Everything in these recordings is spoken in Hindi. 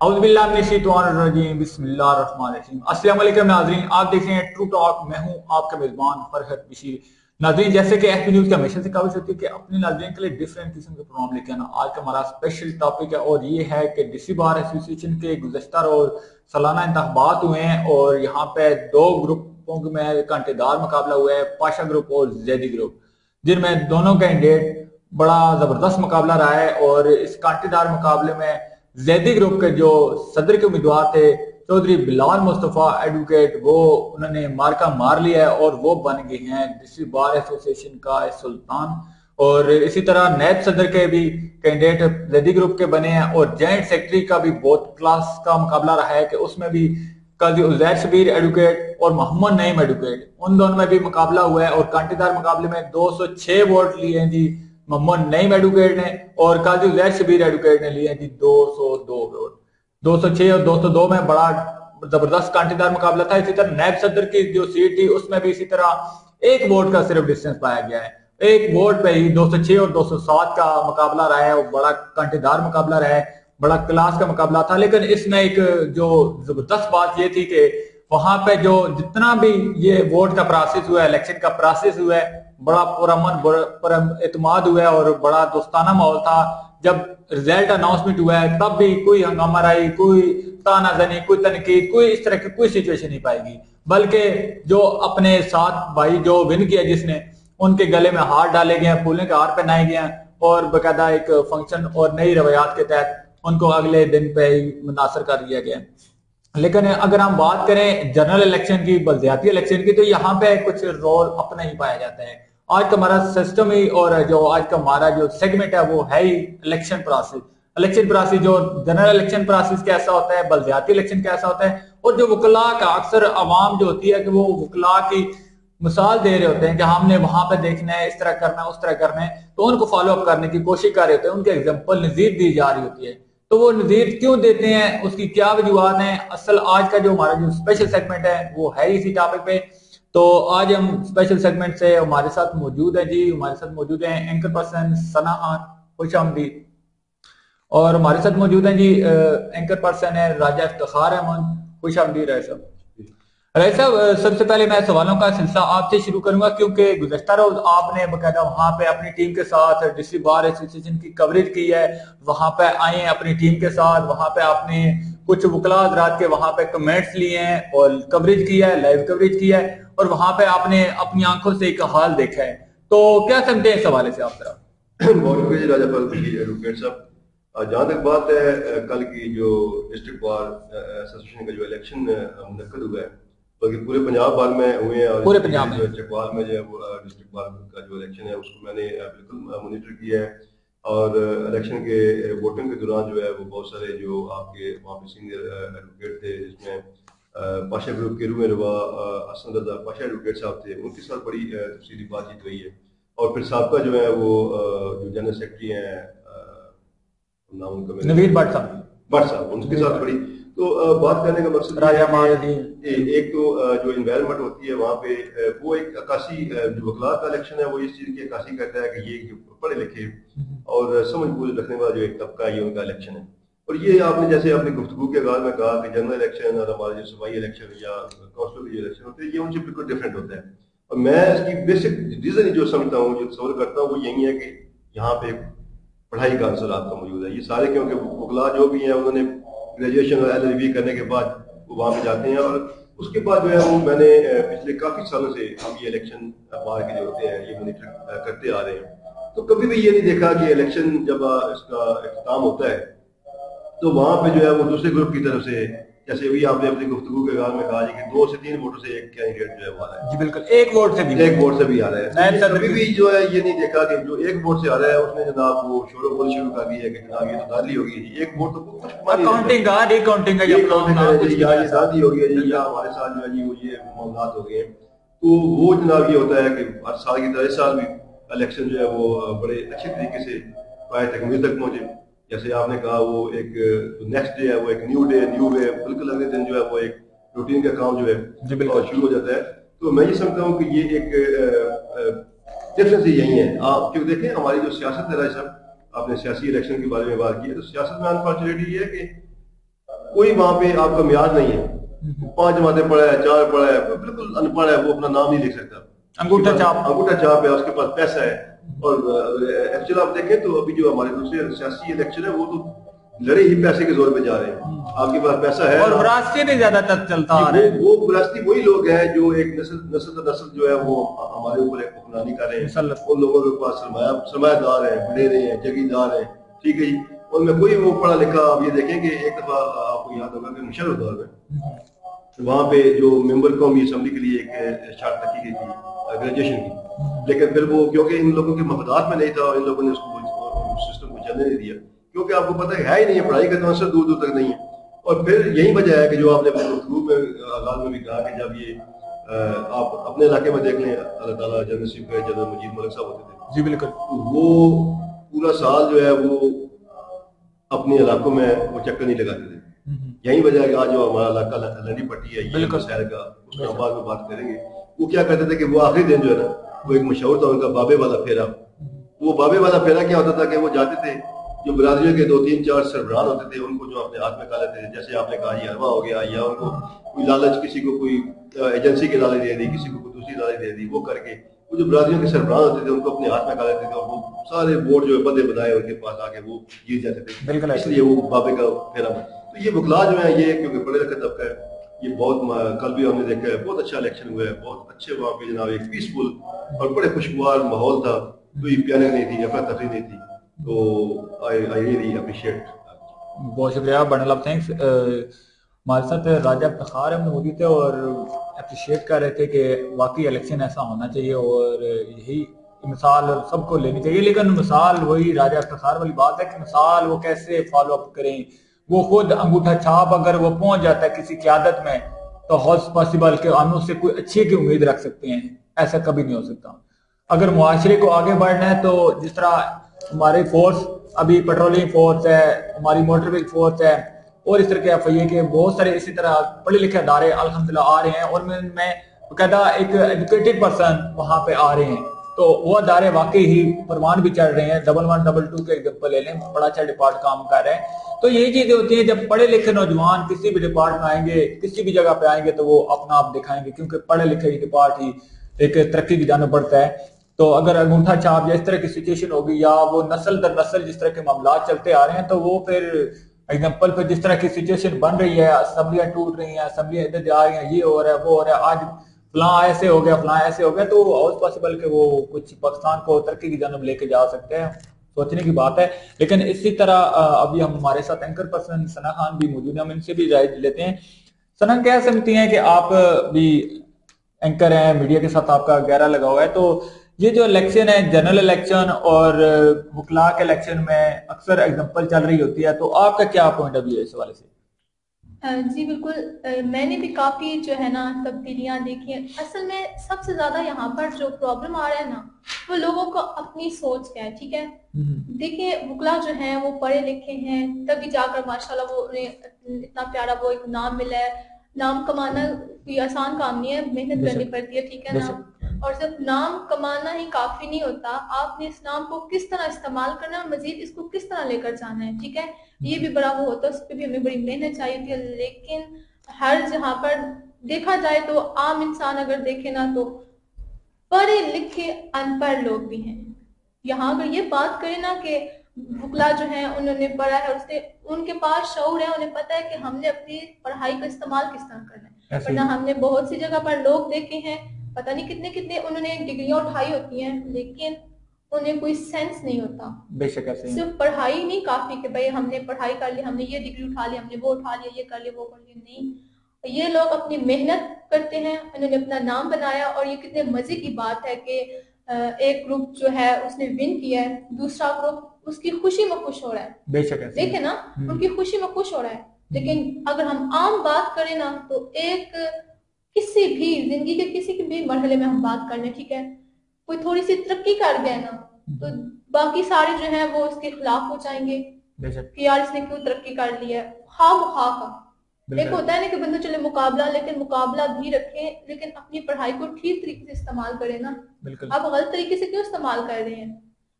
अस्सलाम वालेकुम नाज़रीन, आप देख रहे हैं ट्रू टॉक। मैं हूं आपका मेजबान फरहत बशीर। नाज़रीन, जैसे कि एफपी न्यूज की हमेशा से कवरेज होती है कि अपने नाज़रीन के लिए डिफरेंट किस्म के प्रोग्राम लेके आना। आज का हमारा स्पेशल टॉपिक है और ये है कि डीसी बार एसोसिएशन के गुज़श्ता रोज सालाना इंतखाबात हुए हैं और यहाँ पे दो ग्रुपों में कांटेदार मुकाबला हुआ है, पाशा ग्रुप और जैदी ग्रुप, जिनमें दोनों कैंडिडेट बड़ा जबरदस्त मुकाबला रहा है। और इस कांटेदार मुकाबले में जैदी ग्रुप के जो सदर के उम्मीदवार थे चौधरी बिलाल मुस्तफा एडवोकेट, वो उन्होंने मार्का मार लिया है और वो बन गए हैं डिस्ट्रिक्ट बार एसोसिएशन का सुल्तान। और इसी तरह नैब सदर के भी कैंडिडेट जैदी ग्रुप के बने हैं और जॉइंट सेक्रेटरी का भी बहुत क्लास का मुकाबला रहा है कि उसमें भी काजी उजैर शबीर एडवोकेट और मोहम्मद नईम एडवोकेट, उन दोनों में भी मुकाबला हुआ है। और कांटेदार मुकाबले में 206 वोट लिए हैं जी मोहम्मद नईम एडवोकेट ने और काजी उजैर शबीर एडवोकेट ने लिए हैं जी 202 वोट। 206 और 202 में बड़ा जबरदस्त कांटेदार मुकाबला था। इसी तरह नैब सदर की जो सीट थी उसमें भी इसी तरह एक वोट का सिर्फ डिस्टेंस पाया गया है। एक वोट पे ही 206 और 207 का मुकाबला रहा है और बड़ा कांटेदार मुकाबला रहा है, बड़ा क्लास का मुकाबला था। लेकिन इसमें एक जो जबरदस्त बात ये थी कि वहां पे जो जितना भी ये वोट का प्रोसेस हुआ है, इलेक्शन का प्रोसेस हुआ है, बड़ा पुरअमन एतमाद हुआ है और बड़ा दोस्ताना माहौल था। जब रिजल्ट अनाउंसमेंट हुआ है तब भी कोई हंगामा रही, कोई तानाजनी, कोई तनकीद, कोई इस तरह की कोई सिचुएशन नहीं पाएगी, बल्कि जो अपने साथ भाई जो विन किया जिसने, उनके गले में हार डाले गए, फूलों के हार पहनाए गए और बाकायदा एक फंक्शन और नई रवायात के तहत उनको अगले दिन पे ही मुनासर कर दिया गया। लेकिन अगर हम बात करें जनरल इलेक्शन की, बलदियाती इलेक्शन की, तो यहाँ पे कुछ रोल अपना ही पाया जाता है। आज का हमारा सिस्टम ही और जो आज का हमारा जो सेगमेंट है वो है ही इलेक्शन प्रोसेस। इलेक्शन प्रोसेस जो जनरल इलेक्शन प्रोसेस कैसा होता है, बलदियाती इलेक्शन कैसा होता है, और जो वकला का अक्सर आवाम जो होती है कि वो वकला की मिसाल दे रहे होते हैं कि हमने वहां पे देखना है, इस तरह करना है, उस तरह करना है, तो उनको फॉलो अप करने की कोशिश कर रहे होते हैं, उनके एग्जाम्पल नजीर दी जा रही होती है। तो वो नजीर क्यों देते हैं, उसकी क्या वजूहत हैं। असल आज का जो हमारा जो स्पेशल सेगमेंट है वो है इसी टॉपिक पे। तो आज हम स्पेशल सेगमेंट से हमारे साथ मौजूद है जी, हमारे साथ मौजूद है एंकर पर्सन सना खान, खुश आमदीद। और हमारे साथ मौजूद है जी एंकर पर्सन है राजा इफ्तिखार अहमद, खुश आमदीद रहे साहब। राय साहब, सबसे पहले मैं सवालों का सिलसिला आपसे शुरू करूंगा क्योंकि गुज़श्ता रोज आपने बकायदा वहां पे अपनी टीम के साथ डिस्ट्रिक्ट बार एसोसिएशन की कवरेज की है, वहां पे आए हैं अपनी टीम के साथ, वहां पे आपने कुछ वकला हज़रात के वहां पे कमेंट्स लिए हैं और कवरेज किया है, लाइव कवरेज किया है और वहां पे आपने अपनी आंखों से एक हाल देखा है। तो क्या समझते हैं इस हवाले से आप जरा? जहाँ तक बात है कल की जो डिस्ट्रिक्ट बार एसोसिएशन का जो इलेक्शन मुनक्किद हुआ है, बल्कि पूरे पंजाब भर में हुए हैं और पूरे पंजाब में चकवाल में जो डिस्ट्रिक्ट बार का जो इलेक्शन है उसको मैंने बिल्कुल मॉनिटर किया है। और इलेक्शन के वोटिंग के दौरान जो है वो बहुत सारे जो आपके वहाँ पे सीनियर एडवोकेट थे, जिसमें पाशा ग्रुप के रूम रवा हसन रजा पाशा एडवोकेट साहब थे, उनके साथ बड़ी तफसीली बातचीत हुई है। और फिर साहबका जो है वो जो जनरल सेक्रेटरी हैं, नाम उनका नवीद भट्ट साहब, उनके साथ बड़ी तो बात करने का मकसद एक तो जो इन्वायरमेंट होती है वहाँ पे वो एक अक्कासी जो वकला का इलेक्शन है वो इस चीज की अक्कासी करता है कि ये पढ़े लिखे और समझ बूझ रखने वाला जो एक तबका ये उनका इलेक्शन है। और ये आपने जैसे अपनी गुफ्तगू के आगाज में कहा कि जनरल इलेक्शन और हमारे जो सूबाई इलेक्शन या काउंसिल के जो इलेक्शन होते हैं ये उनसे बिल्कुल डिफरेंट होता है। और मैं इसकी बेसिक रीजन जो समझता हूँ, जो तस्वर करता हूँ, वो यही है कि यहाँ पे पढ़ाई का अंसर आपका मौजूद है। ये सारे क्योंकि वकला जो भी हैं उन्होंने ग्रेजुएशन और LLB करने के बाद वो वहाँ पे जाते हैं और उसके बाद जो है वो मैंने पिछले काफी सालों से हम ये इलेक्शन बार के जो होते हैं ये मॉनिटर करते आ रहे हैं। तो कभी भी ये नहीं देखा कि इलेक्शन जब इसका इख्तिताम होता है तो वहाँ पे जो है वो दूसरे ग्रुप की तरफ से, जैसे अभी आपने अपनी गुफ्तगू के गाल में कहा कि 2 से 3 वोटों से एक कैंडिडेट जो है वो आ रहा है। जी बिल्कुल, एक वोट से भी आ रहा है। कभी भी जो है ये नहीं देखा कि जो एक वोट से आ रहा है उसने जनाब वो शोर बोल शुरू कर दिया कि जनाब ये तो दादी होगी, एक वोट तो कुछ काउंटिंग का रिकाउंटिंग का या ये दादी होगी जी, या हमारे साथ जो है जी वो ये मामलात हो गए। तो वो जनाब ये होता है कि हर साल की तरह इस साल भी इलेक्शन जो है वो बड़े अच्छे तरीके से तकमील तक पहुंचे। जैसे आपने कहा वो एक नेक्स्ट डे है वो एक न्यू डे न्यू वे, बिल्कुल अगले दिन जो है वो एक रूटीन का काम जो है शुरू हो जाता है। तो मैं ये समझता हूँ कि ये एक डिफरेंस यही है। आप क्यों देखें हमारी जो सियासत है राय साहब, आपने सियासी इलेक्शन के बारे में बात की है, तो सियासत में अनफॉर्चुनेटली ये है कि कोई वहां पे आपका म्यार नहीं है, 5 जमातें पढ़ा है, 4 पढ़ा है, कोई बिल्कुल अनपढ़ है, वो अपना नाम नहीं लिख सकता, अंगूठा छाप है, उसके पास पैसा है। और एक्चुअली आप देखें तो अभी जो हमारे दूसरे सियासी इलेक्शन है वो तो लड़े ही पैसे के जोर पे जा रहे हैं। आपके पास पैसा है और विरासती भी ज्यादातर चलता आ रहा है। वो विरासती वही लोग हैं जो एक नस्ल जो है वो हमारे ऊपर एक हुक्मरानी कर रहे हैं। उन लोगों के पास सरमायादार है, बडेरे हैं, जगीरदार हैं, ठीक है जी। उनमें कोई वो पढ़ा लिखा, आप ये देखें कि एक दफा आपको याद होगा कि मुशर्रफ दौर में वहां पे जो मेंबर कौमी असम्बली के लिए एक शर्त रखी गई थी ग्रेजुएशन की, लेकिन फिर वो क्योंकि इन लोगों के मफादात में नहीं था, इन लोगों ने उसको सिस्टम को चलने नहीं दिया, क्योंकि आपको पता है ही नहीं है, पढ़ाई का तो असर दूर दूर तक नहीं है। और फिर यही वजह है कि जो आपने अपने गुफ्तगू में आगाज में भी कहा कि जब ये आप अपने इलाके में देख लें, अल्लाह ताला जनरल सेक्रेटरी जनरल मजीद मलिक साहब होते थे जी बिल्कुल, वो पूरा साल जो है वो अपने इलाकों में वो चक्कर नहीं लगाते थे। यही वजह है कि आज जो हमारा इलाका लंडी पट्टी है ये मसैल का, उसका हम बाद में बात करेंगे। वो क्या करते थे कि वो आखिरी दिन जो है ना, वो एक मशहूर था उनका बाबे वाला फेरा। वो बाबे वाला फेरा क्या होता था कि वो जाते थे, जो बिरादरियों के 2 3 4 सरबराह होते थे, उनको जो अपने हाथ में खा लेते थे, जैसे आपने कहा ये अरवा हो गया, या उनको कोई लालच, किसी को कोई एजेंसी की लालच दे दी, किसी को कोई दूसरी लालच दे दी, वो करके वो जो बिरादरियों के सरबराह होते थे उनको अपने हाथ में खा लेते थे, और वो सारे वोट जो है बंदे बनाए उनके पास आके वो जीत जाते थे, इसलिए वो बाबे का फेरा। तो ये बुखला जो है ये क्योंकि पढ़े लिखे तबका है, ये बहुत, कल भी हमने देखा है बहुत अच्छा इलेक्शन हुआ है, बहुत अच्छे वहाँ पे जनाब एक पीसफुल और बड़े खुशगवार माहौल था, कोई पैनिक नहीं थी, अफरा तफरी नहीं थी। तो आई रियली अप्रिशिएट। बहुत शुक्रिया, बंडल ऑफ थैंक्स। हमारे साथ राजा इफ्तिखार हम मौजूद थे और अप्रिशिएट कर रहे थे कि वाकई इलेक्शन ऐसा होना चाहिए और यही मिसाल सबको लेनी चाहिए, लेकिन मिसाल वही राजा इफ्तिखार वाली बात है कि मिसाल वो कैसे फॉलो अप करें। वो खुद अंगूठा छाप अगर वो पहुंच जाता है किसी क़यादत में तो हाउस पॉसिबल के हम उससे कोई अच्छी की उम्मीद रख सकते हैं, ऐसा कभी नहीं हो सकता। अगर मुआशरे को आगे बढ़ना है तो जिस तरह हमारी फोर्स अभी पेट्रोलिंग फोर्स है, हमारी मोटर व्हीकल फोर्स है, और इस तरह के FIA के बहुत सारे इसी तरह पढ़े लिखे अदारे अल्हम्दुलिल्लाह आ रहे हैं, और मैं बकायदा एक एजुकेटेड पर्सन वहां पे आ रहे हैं, तो वो अदारे वाकई ही परवान भी चढ़ रहे हैं। 11 22 के एग्जाम्पल ले लें, बड़ा अच्छा डिपार्ट काम कर रहे हैं। तो यही चीजें होती हैं, जब पढ़े लिखे नौजवान किसी भी डिपार्ट में आएंगे, किसी भी जगह पे आएंगे, तो वो अपना आप दिखाएंगे, क्योंकि पढ़े लिखे डिपार्ट ही एक तरक्की की जाने बढ़ता है। तो अगर अंगूठा छाप या इस तरह की सिचुएशन होगी, या वो नस्ल दर नस्ल जिस तरह के मामला चलते आ रहे हैं, तो वो फिर एग्जाम्पल पे जिस तरह की सिचुएशन बन रही है, असम्बलियां टूट रही हैं, असम्बलियां इधर जा रही हैं, ये हो रहा है वो हो रहा है, आज फलां ऐसे हो गया, फलां ऐसे हो गया, तो हाउस पॉसिबल के वो कुछ पाकिस्तान को तरक्की की जानब लेके जा सकते हैं, सोचने की बात है। लेकिन इसी तरह अभी हम हमारे साथ एंकर पर्सन सना खान भी मौजूद है, हम इनसे भी राय लेते हैं। सना, क्या समझती हैं कि आप भी एंकर हैं, मीडिया के साथ आपका गहरा लगा हुआ है, तो ये जो इलेक्शन है, जनरल इलेक्शन और वकला के इलेक्शन में अक्सर एग्जांपल चल रही होती है, तो आपका क्या पॉइंट ऑफ व्यू है इस हवाले से? जी बिल्कुल, मैंने भी काफ़ी जो है ना तब्दीलियां देखी हैं। असल में सबसे ज़्यादा यहाँ पर जो प्रॉब्लम आ रहा है ना, वो लोगों को अपनी सोच का है। ठीक है, देखिए वकला जो है वो पढ़े लिखे हैं, तभी जाकर माशाल्लाह वो इतना प्यारा वो एक नाम मिला है। नाम कमाना कोई आसान काम नहीं है, मेहनत करनी पड़ती है, ठीक है ना। और सिर्फ नाम कमाना ही काफी नहीं होता, आपने इस नाम को किस तरह इस्तेमाल करना है, मजीद इसको किस तरह लेकर जाना है, ठीक है। ये भी बड़ा वो होता है, उस पर भी हमें बड़ी मेहनत चाहिए होती है। लेकिन हर जहाँ पर देखा जाए तो आम इंसान अगर देखे ना, तो पढ़े लिखे अनपढ़ लोग भी हैं। यहाँ अगर ये बात करें ना कि वकला जो है उन्होंने पढ़ा है, उससे उनके पास शऊर है, उन्हें पता है कि हमने अपनी पढ़ाई का इस्तेमाल किस तरह करना है। वरना हमने बहुत सी जगह पर लोग देखे हैं, पता नहीं कितने कितने उन्होंने डिग्रियां उठाई होती हैं, लेकिन उन्हें कोई सेंस नहीं होता। बेशक सिर्फ पढ़ाई नहीं काफी कि भाई हमने पढ़ाई कर ली, हमने ये डिग्री उठा ली, हमने वो उठा लिया, ये कर लिया, वो कर लिया, नहीं। ये लोग अपनी मेहनत करते हैं, उन्होंने अपना नाम बनाया। और ये कितने मजे की बात है कि एक ग्रुप जो है उसने विन किया है, दूसरा ग्रुप उसकी खुशी में खुश हो रहा है। बेशक देखे ना, उनकी खुशी में खुश हो रहा है। लेकिन अगर हम आम बात करें ना, तो एक किसी भी जिंदगी के किसी के भी मरहले में हम बात कर लें, ठीक है, कोई थोड़ी सी तरक्की कर गया ना, तो बाकी सारे जो है वो उसके खिलाफ हो जाएंगे कि यार इसने क्यों तरक्की कर ली है। एक होता है ना कि बंदा चले मुकाबला, लेकिन मुकाबला भी रखे, लेकिन अपनी पढ़ाई को ठीक तरीके से इस्तेमाल करें ना। आप गलत तरीके से क्यों इस्तेमाल कर रहे हैं?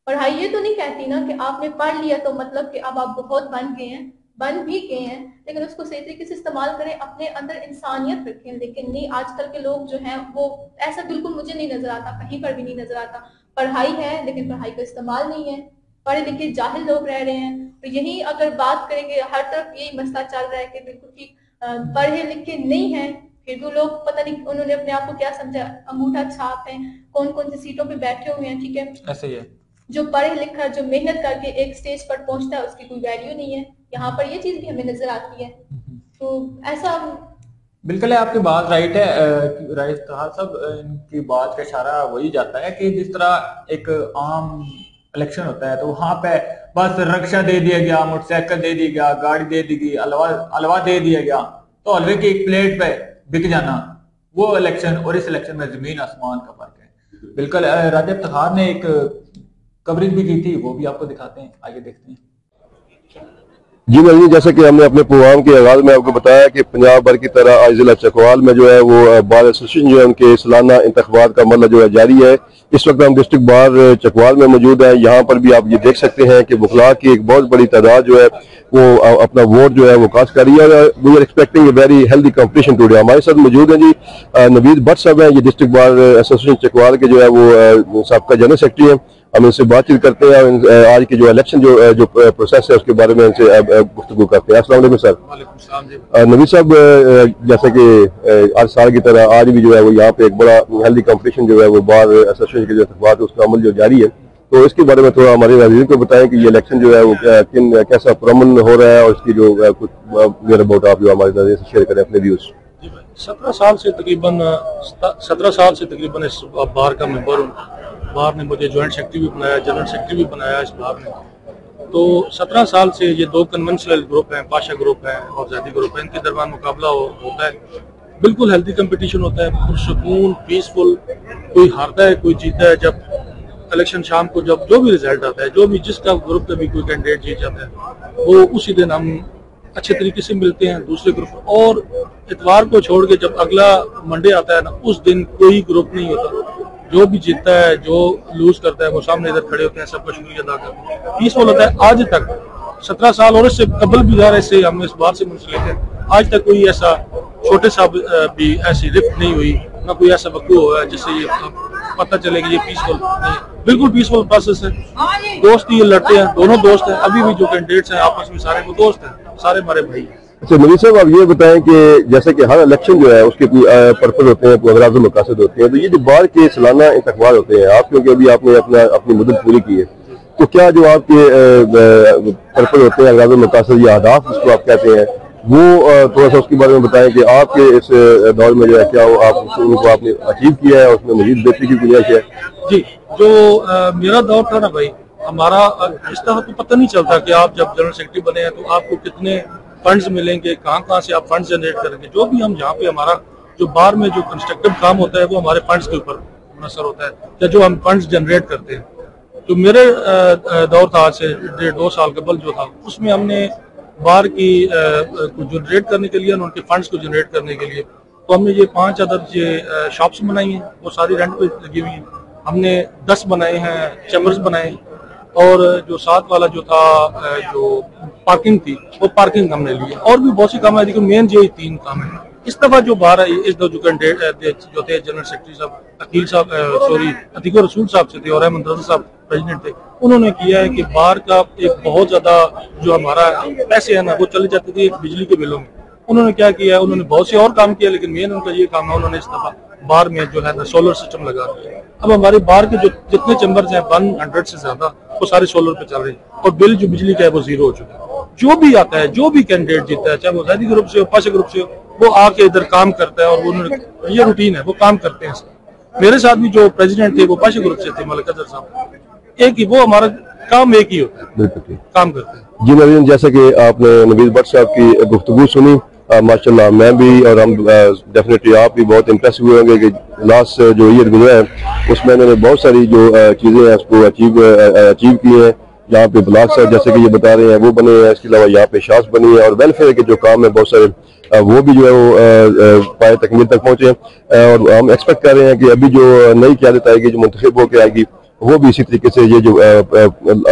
पढ़ाई ये तो नहीं कहती ना कि आपने पढ़ लिया तो मतलब कि अब आप बहुत बन गए हैं। बन भी गए हैं, लेकिन उसको सही तरीके से इस्तेमाल करें, अपने अंदर इंसानियत रखें। लेकिन नहीं, आजकल के लोग जो हैं वो ऐसा बिल्कुल मुझे नहीं नजर आता, कहीं पर भी नहीं नजर आता। पढ़ाई है लेकिन पढ़ाई का इस्तेमाल नहीं है, पढ़े लिखे जाहिल लोग रह रहे हैं। तो यही अगर बात करेंगे, हर तरफ यही मसला चल रहा है कि बिल्कुल ठीक पढ़े लिखे नहीं है, फिर भी लोग पता नहीं उन्होंने अपने आप को क्या समझा, अंगूठा छाप है, कौन कौन सी सीटों पे बैठे हुए हैं। ठीक है, ऐसे ही है। जो पढ़े लिखा, जो मेहनत करके एक स्टेज पर पहुंचता है, उसकी कोई वैल्यू नहीं है। यहाँ पर ये चीज भी हमें नजर आती है। तो ऐसा बिल्कुल है, आपकी बात राइट है। राइट साहब, इनकी बात का इशारा वही जाता है कि जिस तरह एक आम इलेक्शन होता है तो वहां पे बस रक्षा दे दिया गया, मोटरसाइकिल दे दिया गया, गाड़ी दे दी गई, हलवा दे दिया गया, तो हलवे की एक प्लेट पे बिक जाना, वो इलेक्शन और इस इलेक्शन में जमीन आसमान का फर्क है। बिल्कुल, राजा इफ्तिखार ने एक कवरेज भी की थी, वो भी आपको दिखाते हैं, आगे देखते हैं। जी भाई, जैसे कि हमने अपने प्रोग्राम के आगाज में आपको बताया कि पंजाब भर की तरह आज जिला चकवाल में जो है वो बार एसोसिएशन जो है उनके सालाना इंतखाबात का अमल जो है जारी है। इस वक्त हम डिस्ट्रिक्ट बार चकवाल में मौजूद है। यहाँ पर भी आप ये देख सकते हैं कि वकला की एक बहुत बड़ी तादाद जो है वो अपना वोट जो है वो कास्ट कर रही है। We are expecting a very healthy competition today. हमारे साथ मौजूद हैं जी नवीद भट्ट साहब हैं, ये डिस्ट्रिक्ट बार एसोसिएशन चकवाल के जो है वो साबका जनरल सेक्रेटरी हैं। हम इनसे बातचीत करते हैं, आज की जो इलेक्शन जो प्रोसेस है उसके बारे में इनसे गुफ्तगू करते हैं। अस्सलाम वालेकुम सर। नवीद साहब, जैसे कि हर साल की तरह आज भी जो है वो यहाँ पे एक बड़ा हेल्दी कंपटीशन जो है वो बार एसोसिएशन के जो इंतखाबात उसका अमल जो जारी है, तो इसके बारे में थोड़ा हमारे नाज़रीन को बताएं कि ये इलेक्शन जो है वो कैसा पुरअमन हो रहा है और इसकी जो कुछ देर अबाउट आप जो हमारे नाज़रीन से शेयर करें अपने व्यूज। 17 साल से तकरीबन इस बार का मेंबर हूँ। बार ने मुझे ज्वाइंट सेक्रेटरी भी बनाया, जनरल सेक्रेटरी भी बनाया इस बार ने। तो 17 साल से ये दो कन्वेंशनल ग्रुप हैं, पाशा ग्रुप है और ज़ैदी ग्रुप है, इनके दरमियान मुकाबला होता है। बिल्कुल हेल्दी कंपटीशन होता है, पुरसुकून, पीसफुल। कोई हारता है, कोई जीता है। जब इलेक्शन शाम को जब जो भी रिजल्ट आता है, जो भी जिसका ग्रुप का भी कोई कैंडिडेट जीत जाता है, वो उसी दिन हम अच्छे तरीके से मिलते हैं दूसरे ग्रुप। और इतवार को छोड़ के जब अगला मंडे आता है ना, उस दिन कोई ग्रुप नहीं होता। जो भी जीतता है, जो लूज करता है, वो सामने इधर खड़े होते हैं, सबका शुक्रिया अदा करते हैं। पीसफुल होता है आज तक 17 साल, और इससे कबल भी ज़ाहिर इससे हम इस बार से मुंसलिक हैं। आज तक कोई ऐसा छोटे सा भी ऐसी रिफ्ट नहीं हुई, ना कोई ऐसा वक़्त हुआ जिससे ये पता चले कि ये पीसफुल नहीं। बिल्कुल पीसफुल प्रोसेस है। दोस्त ही ये लड़ते हैं, दोनों दोस्त हैं। अभी भी जो कैंडिडेट्स हैं आपस में सारे वो दोस्त हैं, सारे हमारे भाई हैं। अच्छा नवीद साहब, आप ये बताएं कि जैसे कि हर इलेक्शन जो है उसके पर्पज होते हैं, अगराज़ और मकासद होते हैं, तो ये जो बार के सालाना इंतखाबात होते हैं, आप क्योंकि अभी आपने अपनी मुद्दत पूरी की है, तो क्या जो आपके पर्पज होते हैं, अगराज़ और मकासद या अहदाफ जिसको आप कहते हैं, वो थोड़ा सा उसके बारे में बताएं कि आपके इस दौर में जो है क्या उनको आपने अचीव किया है, उसमें मजीद बेहतरी की गुंजाइश है? जी, जो मेरा दौर था ना भाई, हमारा इस तरह तो पता नहीं चलता कि आप जब जनरल सेक्रेटरी बने हैं तो आपको कितने फंड्स मिलेंगे, कहाँ से आप फंड्स जनरेट करेंगे। जो भी हम यहाँ पे हमारा जो बार में जो कंस्ट्रक्टिव काम होता है वो हमारे फंड्स के ऊपर मुनसर होता है, या जो हम फंड्स जनरेट करते हैं। तो मेरे दौर था आज से 1.5-2 साल कबल जो था, उसमें हमने बार की को जनरेट करने के लिए, उनके फंड्स को जनरेट करने के लिए, तो हमने ये 5 अदद ये शॉप्स बनाई हैं, वो सारी रेंट पे लगी हुई हैं। हमने 10 बनाए हैं, चैम्बर्स बनाए, और जो 7 वाला जो था जो पार्किंग थी, वो पार्किंग हमने ली है। और भी बहुत सी काम है, लेकिन मेन ये 3 काम है। इस दफा जो बार है, इस दफा जो कैंडिडेट जो थे जनरल सेक्रेटरी साहब अकील साहब अतीकुर रसूल साहब से थे और अहमद रजा साहब प्रेसिडेंट थे, उन्होंने किया है कि बार का एक बहुत ज्यादा जो हमारा पैसे है ना वो चले जाते थे बिजली के बिलों में। उन्होंने क्या किया है, उन्होंने बहुत से और काम किया, लेकिन मेन उनका ये काम है, उन्होंने इस दफा बार में जो है ना सोलर सिस्टम लगा दिया। अब हमारे बार के जो जितने चैम्बर्स हैं 100 से ज्यादा, वो सारे सोलर पे चल रहे हैं, और बिल जो बिजली का है वो 0 हो चुका है। जो भी आता है, जो भी कैंडिडेट जीता है, चाहे वो ज़ैदी ग्रुप से हो, पाशा ग्रुप से हो, वो आके इधर काम करता है, और वो ये रूटीन है, वो काम करते हैं। मेरे साथ भी जो प्रेसिडेंट थे वो पाशा ग्रुप से थे, मलिक अजहर साहब, एक ही, वो हमारा काम एक ही होता है, काम करते हैं। जी नवीन, जैसे कि आपने नवीद भट्ट साहब की गुफ्तगू सुनी, माशाल्लाह मैं भी और हम डेफिनेटली आप भी बहुत इम्प्रेस हुए होंगे कि लास्ट जो ईयर गुजरा है उसमें इन्होंने बहुत सारी जो चीज़ें हैं उसको अचीव की हैं। यहाँ पे ब्लॉक साहब जैसे कि ये बता रहे हैं वो बने हैं, इसके अलावा यहाँ पे शास बनी है, और वेलफेयर के जो काम है बहुत सारे वो भी जो है वो पाए तकमील तक पहुंचे हैं। और हम एक्सपेक्ट कर रहे हैं कि अभी जो नई क़यादत आएगी, जो मुंतखब होकर आएगी, वो भी इसी तरीके से ये जो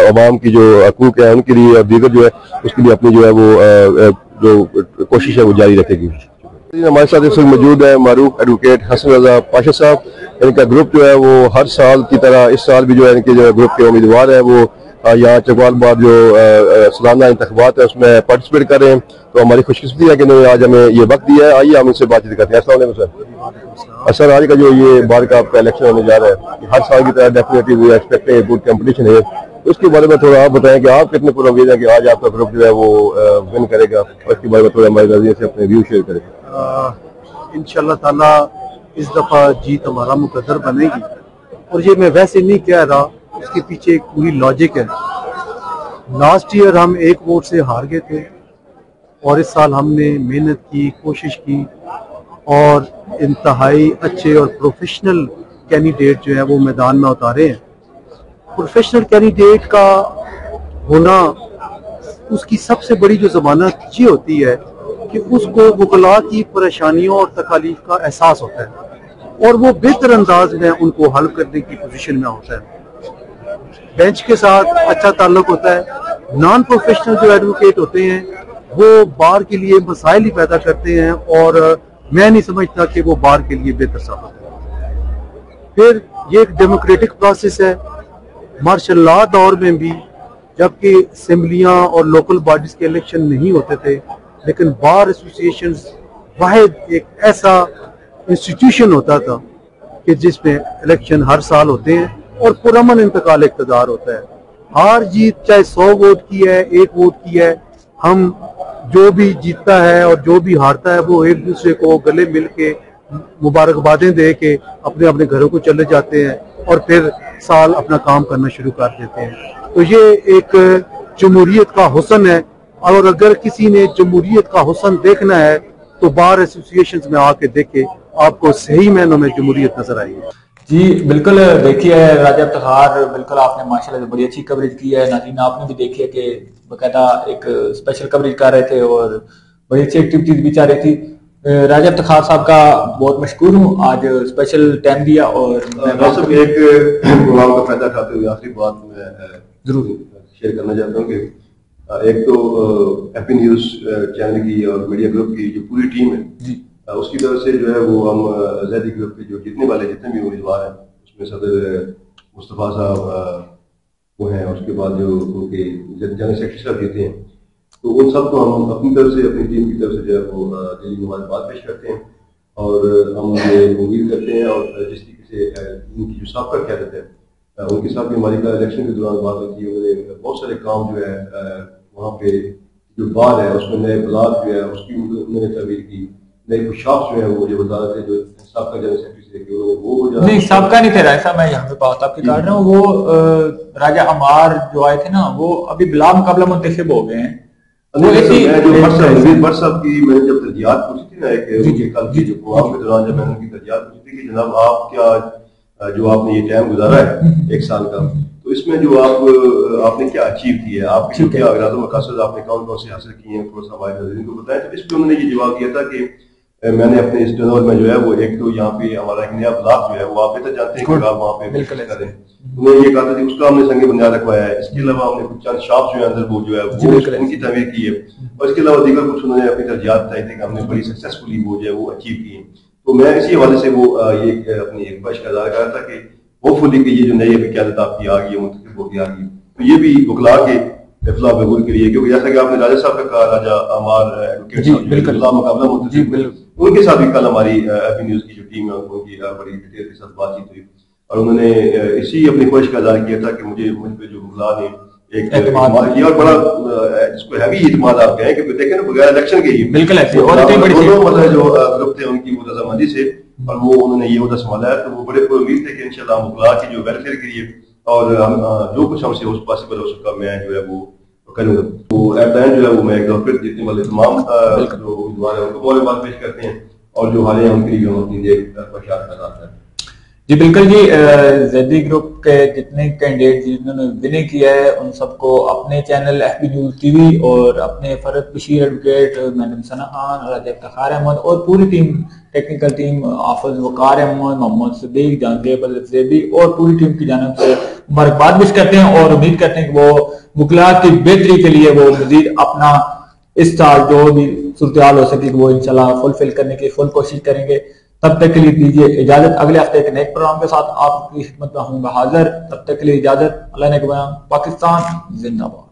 अवाम की जो हकूक है उनके लिए और दीगर जो है उसके लिए अपनी जो है वो जो कोशिश है वो जारी रखेगी। हमारे साथ इस वक्त मौजूद है मारूफ एडवोकेट हसन रजा पाशा साहब। इनका ग्रुप जो है वो हर साल की तरह इस साल भी जो है इनके जो ग्रुप के उम्मीदवार है वो यहाँ चकवालबाद जो सालाना इंतखाबात है उसमें पार्टिसिपेट कर रहे हैं। तो हमारी खुशकिस्मती है कि इन्होंने आज हमें ये वक्त दिया है। आइए हम उनसे बातचीत करते हैं। अस्सलाम वालेकुम सर। आज का जो ये बार का आपका इलेक्शन होने जा रहा है, हर साल की तरह definitely we expect a good competition है, उसके बारे में थोड़ा आप बताएं कि आप कितने पूरा उम्मीद है कि आज आपका ग्रुप जो है वो विन करेगा, और इसके बारे में थोड़ा हमारे नजरिए से अपने व्यू शेयर करें। इंशाल्लाह ताला इस दफा जीत हमारा मुकद्दर बनेगी, और ये मैं वैसे नहीं कह रहा, इसके पीछे एक पूरी लॉजिक है। लास्ट ईयर हम एक वोट से हार गए थे, और इस साल हमने मेहनत की, कोशिश की, और इंतहाई अच्छे और प्रोफेशनल कैंडिडेट जो है वो मैदान में उतारे हैं। प्रोफेशनल कैंडिडेट का होना, उसकी सबसे बड़ी जो जमानत ये होती है कि उसको वकला की परेशानियों और तकालीफ का एहसास होता है, और वो बेहतर अंदाज में उनको हल करने की पोजीशन में होता है। बेंच के साथ अच्छा ताल्लुक होता है। नॉन प्रोफेशनल जो एडवोकेट होते हैं वो बार के लिए मसाइल ही पैदा करते हैं, और मैं नहीं समझता कि वो बार के लिए बेहतर साबित है। फिर ये एक डेमोक्रेटिक प्रोसेस है। मार्शल लॉ दौर में भी, जबकि असेंबलियां और लोकल बॉडीज के इलेक्शन नहीं होते थे, लेकिन बार एसोसिएशन वाहिद एक ऐसा इंस्टीट्यूशन होता था कि जिसमें इलेक्शन हर साल होते हैं और पुरअमन इंतकाल इक़्तिदार होता है। हार जीत चाहे 100 वोट की है, 1 वोट की है, हम जो भी जीतता है और जो भी हारता है वो एक दूसरे को गले मिल के मुबारकबादें दे के अपने अपने घरों को चले जाते हैं, और फिर साल अपना काम करना शुरू कर देते हैं। तो ये एक जमहूरियत का हुस्न है, और अगर किसी ने जमहूरियत का हुस्न देखना है तो बार एसोसिएशंस में आके देखे, आपको सही मायनों में जमहूरियत नजर आएगी। जी बिल्कुल, देखिए राजा इफ्तिखार, बिल्कुल आपने माशाल्लाह से बड़ी अच्छी कवरेज की है। नाज़रीन आपने भी देखी है कि बकायदा एक स्पेशल कवरेज कर रहे थे और बड़ी अच्छी एक्टिविटीज भी चल रही थी। राजा इफ्तिखार साहब का बहुत मशकूर हूँ, आज स्पेशल टाइम दिया। और एक प्रोग्राम का फायदा उठाते हुए आखिरी बात मैं जरूर शेयर करना चाहता हूँ कि एक तो हैप्पी न्यूज चैनल की और मीडिया ग्रुप की जो पूरी टीम है जी, उसकी तरफ से जो है वो हम ज़ैदी ग्रुप के जो जीतने वाले जितने भी उम्मीदवार हैं उसमें सदर मुस्तफ़ा साहब वो हैं, उसके बाद जो उनके जनरल सेक्रेटरी साहब जीते हैं, तो उन सब को हम अपनी तरफ से, अपनी टीम की तरफ से जो है वो दिली मुबारकबाद पेश करते हैं। और हम ये उम्मीद करते हैं, और जिस तरीके से उनकी जो साबका क़यादत है उनके साथ भी हमारी इलेक्शन के दौरान बात हुई थी। उन्होंने बहुत सारे काम जो है वहाँ पे जो बार है उसमें नए ब्लॉक जो है उसकी उन्होंने तमीर की, नए कुछ शॉप्स जो है वो मुझे बता रहे थे जो साबका जनरल सेक्रेटरी थे वो नहीं साबका नहीं थे ऐसा, मैं यहाँ पे बात आपकी काट रहा हूँ। वो राजा अमार जो आए थे ना, वो अभी बिला मुकाबला मुंतखब हो गए हैं। साहब की मैंने जब तरजीहात पूछी थी ना, कल की जो प्रोग्राम के दौरान जब मैंने उनकी तरजीहात पूछी थी कि जनाब आप क्या जो आपने ये टाइम गुजारा है 1 साल का, तो इसमें जो आपने क्या अचीव किया है, आपके क्या इरादों मकसद आपने कौन कौन से हासिल किए हैं, थोड़ा सा हमारे नज़रीन को बताएं। तो इस पर उन्होंने ये जवाब दिया था कि मैंने अपने इस टर्नओवर में जो है वो एक तो यहाँ पे हमारा एक नया ब्लॉक जो है वो आप बेहतर जानते हैं कि आप वहाँ पे बिल्कुल करें, उन्होंने ये कहा था कि उसका हमने संगे बुनियाद रखवाया है। इसके अलावा हमने कुछ चंद शॉप जो है अंदर वो जो है वो उनकी तमीर की है, और इसके अलावा दीगर कुछ उन्होंने अपनी तरजीहात बताई थी कि हमने बड़ी सक्सेसफुली वो जो है वो अचीव की है। तो मैं इसी हवाले से वो ये अपनी एक ख्वाहिश का इज़हार कर रहा था कि होपफुली कि ये जो नई अभी क़यादत आपकी आ गई है, मुंतखब होती आ गई, तो ये भी वकला के इफ्लाह बहबूद के लिए, क्योंकि जैसा कि आपने राजा साहब का कहा, राजा अमार एडवोकेट मुकाबला उनके साथ भी कल हमारी हैप्पी न्यूज की जो टीम है उनकी बड़ी डिटेल के साथ बातचीत हुई, और उन्होंने इसी अपनी ख्वाहिश का इज़हार किया था कि मुझ पे जो वकला ने एक एतमाद किया, और बड़ा जिसको हैवी एतमाद आप कहें कि देखें ना बगैर इलेक्शन के ही बिल्कुल ऐसे मतलब जो ग्रुप थे उनकी वो रजामंदी से, और वो उन्होंने ये उहदा संभाला है। तो वो बड़े उम्मीद थे कि इंशाल्लाह वकला की जो वेलफेयर के लिए और हम जो कुछ हमसे पॉसिबल हो सका मैं जो है वो करूँगा। तो एट द एंड जो है वो मैं एक बार फिर जीतने वाले तमाम जो उम्मीदवार है उनको मुबारकबाद पेश करते हैं, और जो हारे हैं उनके लिए हम अपनी देख प्रचार कर रहा है। जी बिल्कुल जी, ज़ेदी ग्रुप के जितने कैंडिडेट जिन्होंने विनिंग किया है उन सबको अपने चैनल FB न्यूज़ TV और अपने फरहत बशीर एडवोकेट, मैडम सना खान, राजा इफ्तिखार अहमद और पूरी टीम, टेक्निकल टीम, हाफिज वकार अहमद, मोहम्मद सिद्दीक, जहांगीर ज़ेदी और पूरी टीम की जानिब से मुबारकबाद विश करते हैं और उम्मीद करते हैं कि वो वकलात की बेहतरी के लिए वो मजीद अपना इस साल जो भी सूरत हो सके वो इंशाल्लाह फुलफिल करने की फुल कोशिश करेंगे। तब तक के लिए दीजिए इजाजत, अगले हफ्ते एक नए प्रोग्राम के साथ आपकी खिदमत में होऊंगा हाजिर। तब तक के लिए इजाजत, अल्लाह ने पाकिस्तान जिंदाबाद।